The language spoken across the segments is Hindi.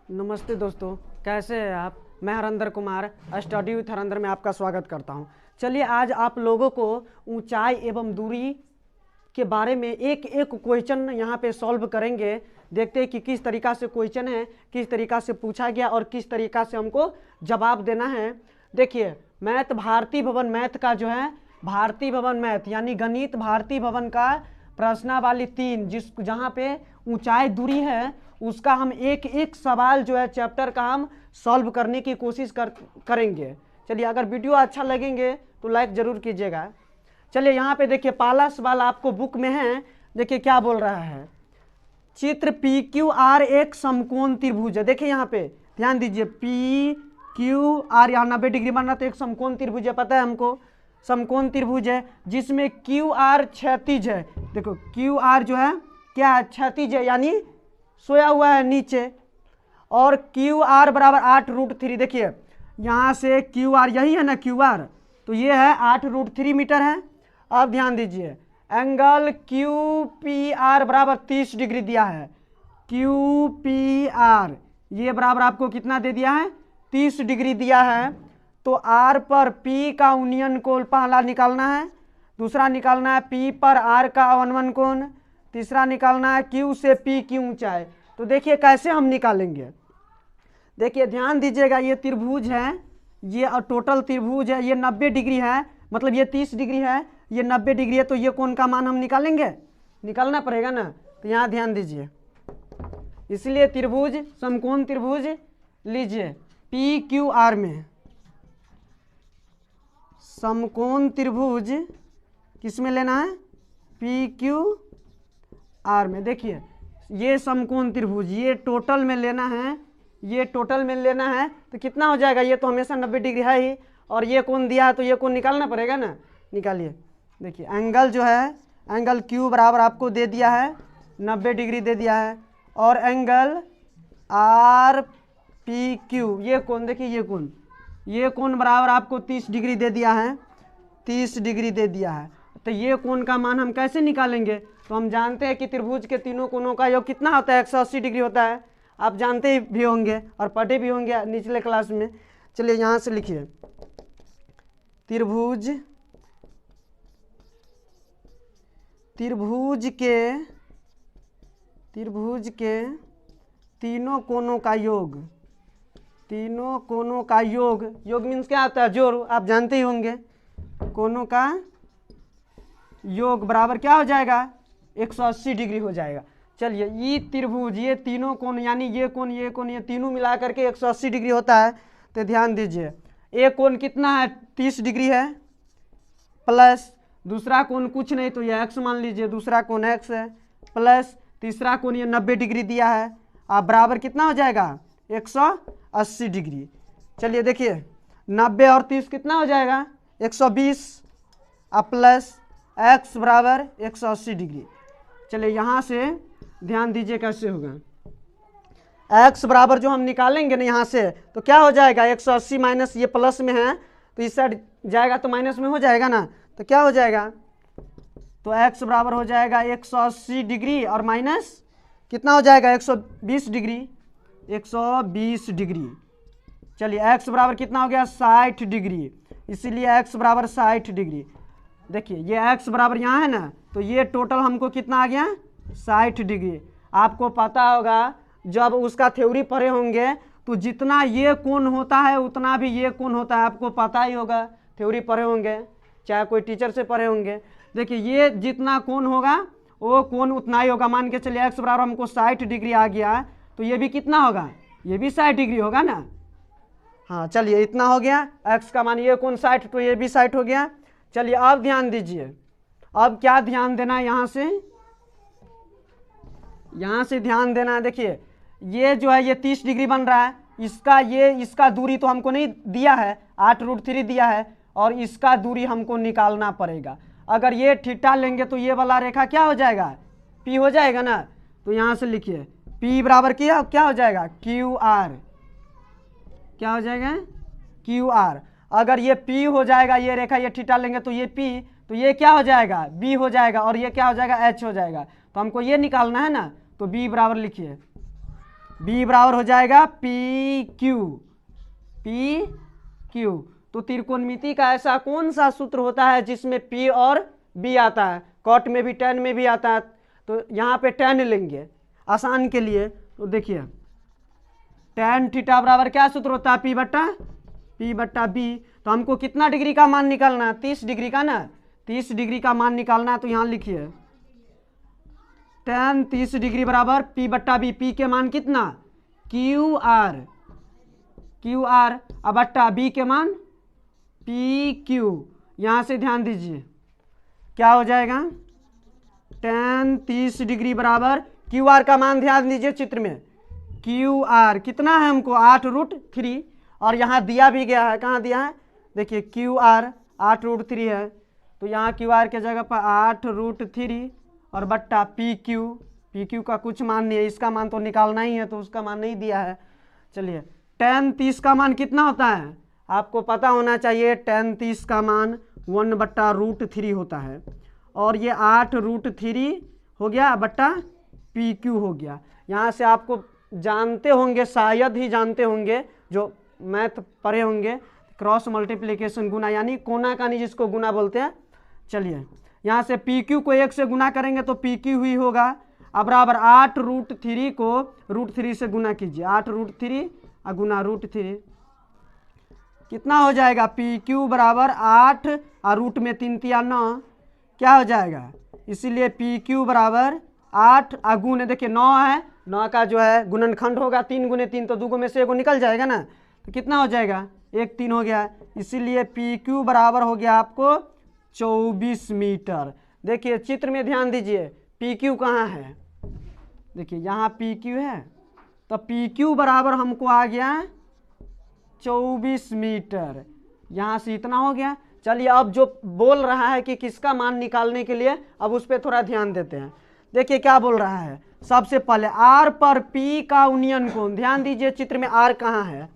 नमस्ते दोस्तों, कैसे हैं आप। मैं हरेंद्र कुमार स्टडी विथ हरेंद्र में आपका स्वागत करता हूं। चलिए आज आप लोगों को ऊंचाई एवं दूरी के बारे में एक एक क्वेश्चन यहां पे सॉल्व करेंगे। देखते हैं कि किस तरीका से क्वेश्चन है, किस तरीका से पूछा गया और किस तरीका से हमको जवाब देना है। देखिए मैथ भारती भवन मैथ का जो है भारती भवन मैथ यानी गणित भारती भवन का प्रश्नावली 3 जहाँ पे ऊंचाई दूरी है उसका हम एक एक सवाल जो है चैप्टर का हम सॉल्व करने की कोशिश करेंगे। चलिए अगर वीडियो अच्छा लगेंगे तो लाइक ज़रूर कीजिएगा। चलिए यहाँ पे देखिए पहला सवाल आपको बुक में है। देखिए क्या बोल रहा है, चित्र पी क्यू आर एक समकोण त्रिभुज है। देखिए यहाँ पे ध्यान दीजिए, पी क्यू आर यहाँ 90 डिग्री बन रहा तो एक समकोण त्रिभुज है, पता है हमको समकोण त्रिभुज है जिसमें क्यू आर क्षैतिज है। देखो क्यू आर जो है क्या है, क्षैतिज है यानी सोया हुआ है नीचे, और क्यू आर बराबर 8√3। देखिए यहाँ से क्यू आर यही है ना क्यू आर, तो ये है 8√3 मीटर है। अब ध्यान दीजिए एंगल क्यू पी आर बराबर 30 डिग्री दिया है। क्यू पी आर ये बराबर आपको कितना दे दिया है, 30 डिग्री दिया है। तो आर पर पी का यूनियन कोण पहला निकालना है, दूसरा निकालना है पी पर आर का अवनमन कोण, तीसरा निकालना है क्यू से पी की ऊंचाई। तो देखिए कैसे हम निकालेंगे। देखिए ध्यान दीजिएगा, ये त्रिभुज है, ये टोटल त्रिभुज है, ये 90 डिग्री है, मतलब ये 30 डिग्री है, ये 90 डिग्री है, तो ये कोण का मान हम निकालेंगे, निकालना पड़ेगा ना। तो यहाँ ध्यान दीजिए, इसलिए त्रिभुज समकोण त्रिभुज लीजिए पी क्यू आर में, समकोण त्रिभुज किस में लेना है, पी क्यू आर में। देखिए ये समकोण त्रिभुज ये टोटल में लेना है, ये टोटल में लेना है तो कितना हो जाएगा, ये तो हमेशा 90 डिग्री है ही, और ये कोण दिया है तो ये कोण निकालना पड़ेगा ना, निकालिए। देखिए एंगल जो है एंगल क्यू बराबर आपको दे दिया है 90 डिग्री दे दिया है, और एंगल आर पी क्यू ये कोण, देखिए ये कोण बराबर आपको 30 डिग्री दे दिया है, 30 डिग्री दे दिया है। तो ये कोण का मान हम कैसे निकालेंगे, तो हम जानते हैं कि त्रिभुज के तीनों कोणों का योग कितना होता है, 180 डिग्री होता है। आप जानते भी होंगे और पढ़े भी होंगे निचले क्लास में। चलिए यहाँ से लिखिए, त्रिभुज तीनों कोणों का योग, तीनों कोणों का योग मीन्स क्या होता है, जोड़, आप जानते ही होंगे। कोणों का योग बराबर क्या हो जाएगा, 180 डिग्री हो जाएगा। चलिए ये त्रिभुज ये तीनों कोण यानी ये कोण ये तीनों मिला करके 180 डिग्री होता है। तो ध्यान दीजिए एक कोण कितना है, 30 डिग्री है, प्लस दूसरा कोण कुछ नहीं तो ये x मान लीजिए, दूसरा कोण x है, प्लस तीसरा कोण ये 90 डिग्री दिया है, आप बराबर कितना हो जाएगा, 180 डिग्री। चलिए देखिए 90 और 30 कितना हो जाएगा, 120, और प्लस x बराबर 180 डिग्री। चलिए यहाँ से ध्यान दीजिए कैसे होगा, x बराबर जो हम निकालेंगे ना यहाँ से तो क्या हो जाएगा, 180 माइनस ये प्लस में है तो इस साइड जाएगा तो माइनस में हो जाएगा ना, तो क्या हो जाएगा, तो x बराबर हो जाएगा 180 डिग्री और माइनस कितना हो जाएगा, 120 डिग्री, 120 डिग्री। चलिए x बराबर कितना हो गया, 60 डिग्री, इसीलिए x बराबर 60 डिग्री। देखिए ये x बराबर यहाँ है ना, तो ये टोटल हमको कितना आ गया, 60 डिग्री। आपको पता होगा जब उसका थ्योरी पढ़े होंगे तो जितना ये कोण होता है उतना भी ये कोण होता है, आपको पता ही होगा, थ्योरी पढ़े होंगे चाहे कोई टीचर से पढ़े होंगे। देखिए ये जितना कोण होगा वो कोण उतना ही होगा। मान के चलिए x बराबर हमको 60 डिग्री आ गया तो ये भी कितना होगा, ये भी 60 डिग्री होगा ना। हाँ चलिए इतना हो गया, x का मान ये कोण 60 तो ये भी 60 हो गया। चलिए अब ध्यान दीजिए, अब क्या ध्यान देना है, यहाँ से ध्यान देना है। देखिए ये जो है ये 30 डिग्री बन रहा है, इसका दूरी तो हमको नहीं दिया है, 8√3 दिया है, और इसका दूरी हमको निकालना पड़ेगा। अगर ये थीटा लेंगे तो ये वाला रेखा क्या हो जाएगा, P हो जाएगा ना। तो यहाँ से लिखिए P बराबर क्या हो जाएगा, QR, क्या हो जाएगा, QR। अगर ये P हो जाएगा, ये रेखा ये थीटा लेंगे तो ये P, तो ये क्या हो जाएगा, B हो जाएगा, और ये क्या हो जाएगा, H हो जाएगा। तो हमको ये निकालना है ना, तो B बराबर लिखिए बी बराबर हो जाएगा पी क्यू। तो त्रिकोणमिति का ऐसा कौन सा सूत्र होता है जिसमें पी और बी आता है? कॉट में भी tan में भी आता है, तो यहाँ पे tan लेंगे आसान के लिए। तो देखिए tan थीटा बराबर क्या सूत्र होता है? पी बट्टा बी। तो हमको कितना डिग्री का मान निकालना है? 30 डिग्री का ना, 30 डिग्री का मान निकालना है। तो यहाँ लिखिए tan 30 डिग्री बराबर पी बट्टा बी। पी के मान कितना? क्यू आर अब बट्टा बी के मान पी क्यू। यहाँ से ध्यान दीजिए क्या हो जाएगा? tan 30 डिग्री बराबर क्यू आर का मान ध्यान दीजिए चित्र में। क्यू आर कितना है हमको? 8√3। और यहाँ दिया भी गया है, कहाँ दिया है? देखिए क्यू आर 8√3 है, तो यहाँ क्यू आर के जगह पर 8√3 और बट्टा पी क्यू का कुछ मान नहीं है, इसका मान तो निकालना ही है, तो उसका मान नहीं दिया है। चलिए tan 30 का मान कितना होता है? आपको पता होना चाहिए tan 30 का मान 1/√3 होता है, और ये 8√3 हो गया बट्टा पी क्यू हो गया। यहाँ से आपको जानते होंगे, शायद ही जानते होंगे जो मैथ पढ़े होंगे, क्रॉस मल्टीप्लिकेशन गुना, यानी कोनाकानी जिसको गुना बोलते हैं। चलिए यहाँ से पी क्यू को 1 से गुना करेंगे तो पी क्यू ही होगा। अब बराबर 8√3 को √3 से गुना कीजिए, 8√3 गुना √3 कितना हो जाएगा? पी क्यू बराबर 8 और रूट में 3 तिया 9, क्या हो जाएगा? इसीलिए पी क्यू बराबर 8 गुण, देखिए 9 है, 9 का जो है गुणनखंड होगा 3 गुने 3, तो 2 में से 1 निकल जाएगा ना, तो कितना हो जाएगा? 1 3 हो गया। इसीलिए पी क्यू बराबर हो गया आपको 24 मीटर। देखिए चित्र में ध्यान दीजिए, पी क्यू कहाँ है? देखिए यहाँ पी क्यू है, तो पी क्यू बराबर हमको आ गया 24 मीटर। यहाँ से इतना हो गया। चलिए अब जो बोल रहा है कि किसका मान निकालने के लिए, अब उस पर थोड़ा ध्यान देते हैं। देखिए क्या बोल रहा है। सबसे पहले आर पर पी का यूनियन कोण, ध्यान दीजिए चित्र में आर कहाँ है?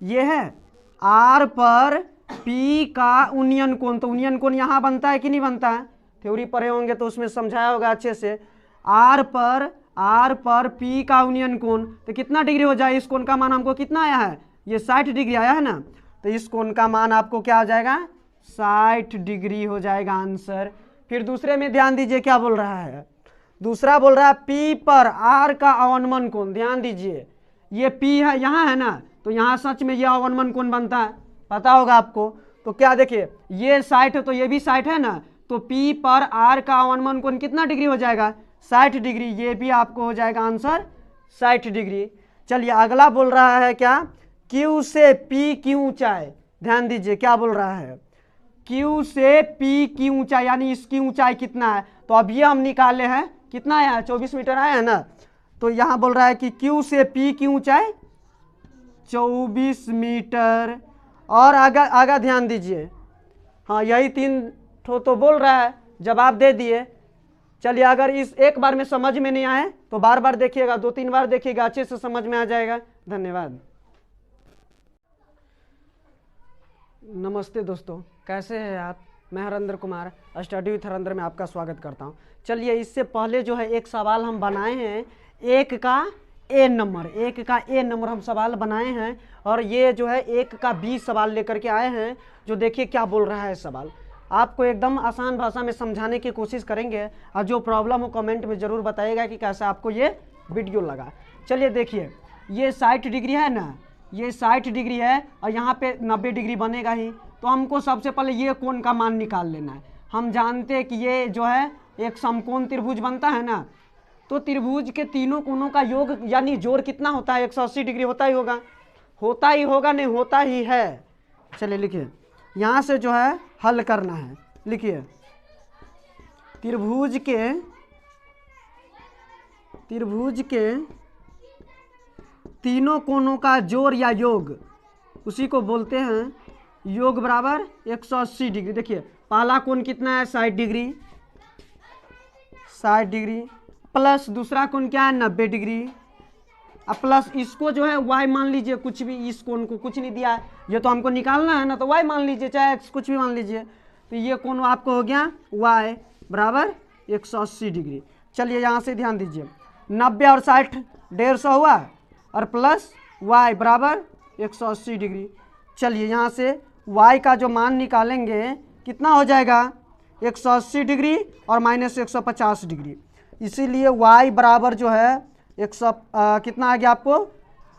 ये है आर पर पी का यूनियन कोण। तो यूनियन कोण यहाँ बनता है कि नहीं बनता है? थ्योरी पढ़े होंगे तो उसमें समझाया होगा अच्छे से। आर पर पी का यूनियन कोण तो कितना डिग्री हो जाए? इस कोण का मान हमको कितना आया है? ये 60 डिग्री आया है ना, तो इस कोण का मान आपको क्या हो जाएगा? 60 डिग्री हो जाएगा आंसर। फिर दूसरे में ध्यान दीजिए क्या बोल रहा है। दूसरा बोल रहा है पी पर आर का अवनमन कोण। ध्यान दीजिए ये पी है, यहाँ है ना, तो यहाँ सच में ये अवनमन कोण बनता है, पता होगा आपको। तो क्या देखिए ये 60 है तो ये भी 60 है ना, तो पी पर आर का अवनमन कोण कितना डिग्री हो जाएगा? 60 डिग्री। ये भी आपको हो जाएगा आंसर 60 डिग्री। चलिए अगला बोल रहा है क्या? क्यू से पी की ऊंचाई। ध्यान दीजिए क्या बोल रहा है। क्यू से पी की ऊंचाई यानी इसकी ऊंचाई कितना है? तो अब ये हम निकाले हैं, कितना आया है? 24 मीटर आया है ना। तो यहाँ बोल रहा है कि क्यू से पी की ऊंचाई 24 मीटर। और आगे ध्यान दीजिए, हाँ यही 3 तो बोल रहा है, जवाब दे दिए। चलिए अगर इस एक बार में समझ में नहीं आए तो बार बार देखिएगा, 2-3 बार देखिएगा, अच्छे से समझ में आ जाएगा। धन्यवाद। नमस्ते दोस्तों, कैसे हैं आप? मैं हरेंद्र कुमार स्टडी विथ हरेंद्र में आपका स्वागत करता हूं। चलिए इससे पहले जो है एक सवाल हम बनाए हैं, एक का ए नंबर हम सवाल बनाए हैं, और ये जो है एक का बी सवाल लेकर के आए हैं। जो देखिए क्या बोल रहा है सवाल, आपको एकदम आसान भाषा में समझाने की कोशिश करेंगे, और जो प्रॉब्लम हो कमेंट में ज़रूर बताइएगा कि कैसा आपको ये वीडियो लगा। चलिए देखिए ये 60 डिग्री है ना, ये 60 डिग्री है और यहाँ पे 90 डिग्री बनेगा ही। तो हमको सबसे पहले ये कोण का मान निकाल लेना है। हम जानते हैं कि ये जो है एक समकोण त्रिभुज बनता है ना, तो त्रिभुज के तीनों कोणों का योग यानी जोड़ कितना होता है? 180 डिग्री होता ही होगा, नहीं होता ही है। चलिए लिखिए, यहाँ से जो है हल करना है। लिखिए त्रिभुज के तीनों कोणों का जोड़ या योग, उसी को बोलते हैं योग बराबर 180 डिग्री। देखिए पहला कोण कितना है? 60 डिग्री प्लस दूसरा कोण क्या है? 90 डिग्री। अब प्लस इसको जो है y मान लीजिए, कुछ भी, इस कोण को कुछ नहीं दिया है, ये तो हमको निकालना है ना, तो y मान लीजिए, चाहे x कुछ भी मान लीजिए। तो ये कोण आपको हो गया y बराबर 180 डिग्री। चलिए यहाँ से ध्यान दीजिए, 90 और 60 150 हुआ, और प्लस y बराबर 180 डिग्री। चलिए यहाँ से y का जो मान निकालेंगे कितना हो जाएगा 180 डिग्री और माइनस 150 डिग्री, इसीलिए y बराबर जो है कितना आ गया आपको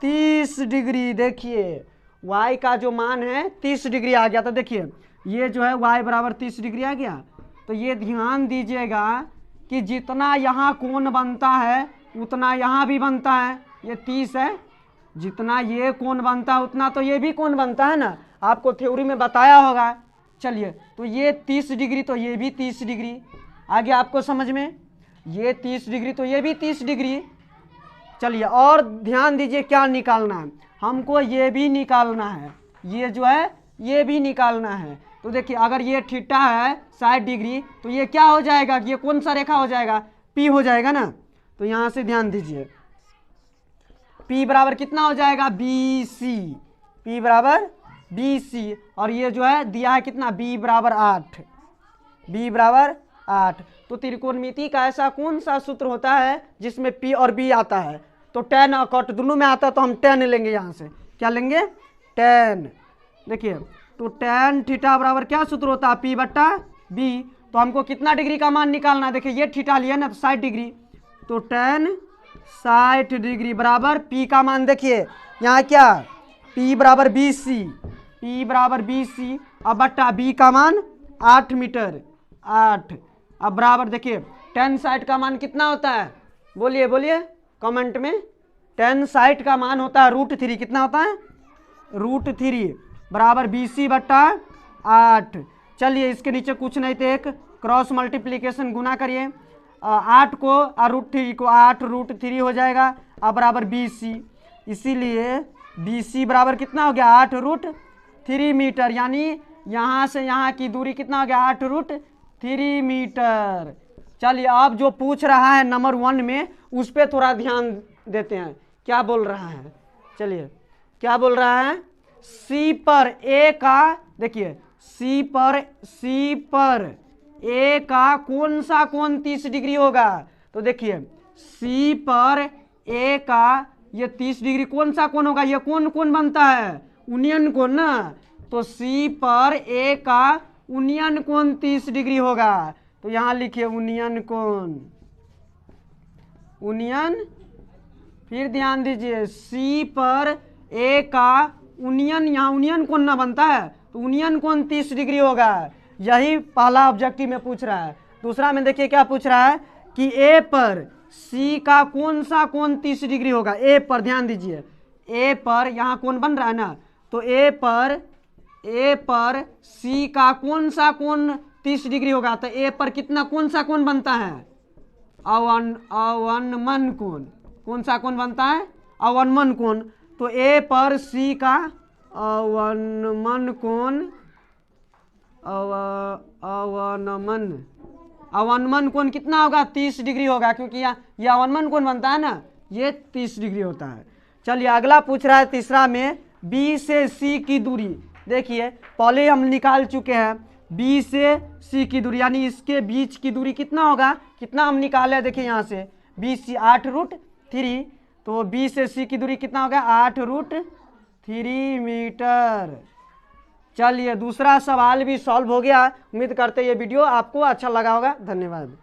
30 डिग्री। देखिए y का जो मान है 30 डिग्री आ गया। तो देखिए ये जो है y बराबर 30 डिग्री आ गया। तो ये ध्यान दीजिएगा कि जितना यहाँ कोण बनता है उतना यहाँ भी बनता है, ये 30 है, जितना ये कोण बनता है उतना तो ये भी कोण बनता है ना, आपको थ्योरी में बताया होगा। चलिए तो ये 30 डिग्री तो ये भी 30 डिग्री आ गया आपको समझ में, ये 30 डिग्री तो ये भी 30 डिग्री। चलिए और ध्यान दीजिए क्या निकालना है हमको, ये भी निकालना है, ये जो है ये भी निकालना है। तो देखिए अगर ये थीटा है 60 डिग्री तो ये क्या हो जाएगा, ये कौन सा रेखा हो जाएगा, P हो जाएगा ना। तो यहाँ से ध्यान दीजिए P बराबर कितना हो जाएगा BC, P बराबर BC, और ये जो है दिया है कितना B बराबर 8, B बराबर 8। तो त्रिकोणमिति का ऐसा कौन सा सूत्र होता है जिसमें P और B आता है, तो tan और cot दोनों में आता है, तो हम tan लेंगे। यहाँ से क्या लेंगे tan। देखिए तो tan थीटा बराबर क्या सूत्र होता है P बट्टा B। तो हमको कितना डिग्री का मान निकालना है, देखिए ये थीटा लिया ना तो 60 डिग्री, तो tan 60 डिग्री बराबर P का मान देखिए यहाँ क्या P बराबर BC, P बराबर BC, अब बट्टा B का मान 8 मीटर 8। अब बराबर देखिए tan 60 का मान कितना होता है, बोलिए बोलिए कमेंट में। tan 60 का मान होता है √3, कितना होता है √3 बराबर BC बट्टा 8। चलिए इसके नीचे कुछ नहीं तो एक क्रॉस मल्टीप्लिकेशन गुना करिए, 8 को और √3 को 8 √3 हो जाएगा, अब बराबर BC, इसीलिए BC बराबर कितना हो गया 8 √3 मीटर, यानी यहाँ से यहाँ की दूरी कितना हो गया 8 √3 मीटर। चलिए अब जो पूछ रहा है नंबर 1 में उस पर थोड़ा ध्यान देते हैं, क्या बोल रहा है। चलिए क्या बोल रहा है, C पर A का, देखिए C पर A का कौन सा कोण 30 डिग्री होगा, तो देखिए C पर A का ये 30 डिग्री कौन सा कोण होगा, ये कौन बनता है यूनियन कोण ना, तो C पर A का यूनियन कोण 30 डिग्री होगा। तो यहाँ लिखिए यूनियन कोण, यूनियन, फिर ध्यान दीजिए C पर A का यूनियन, यहाँ यूनियन कोण ना बनता है तो यूनियन कोण 30 डिग्री होगा। यही पहला ऑब्जेक्टिव में पूछ रहा है। दूसरा में देखिए क्या पूछ रहा है कि A पर C का कौन सा कोण 30 डिग्री होगा। A पर ध्यान दीजिए, A पर यहाँ कोण बन रहा है ना, तो A पर C का कौन सा कोण 30 डिग्री होगा, तो A पर कितना कौन सा कोण बनता है अवनमन कोण, कौन सा कोण बनता है अवनमन कोण। तो A पर C का अवनमन कोण, अवनमन कोण कितना होगा 30 डिग्री होगा, क्योंकि यह अवनमन कोण बनता है ना, ये 30 डिग्री होता है। चलिए अगला पूछ रहा है तीसरा में B से C की दूरी। देखिए पहले हम निकाल चुके हैं B से C की दूरी, यानी इसके बीच की दूरी कितना होगा, कितना हम निकाले, देखिए यहाँ से BC 8 √3, तो B से C की दूरी कितना होगा 8 √3 मीटर। चलिए दूसरा सवाल भी सॉल्व हो गया। उम्मीद करते हैं ये वीडियो आपको अच्छा लगा होगा। धन्यवाद।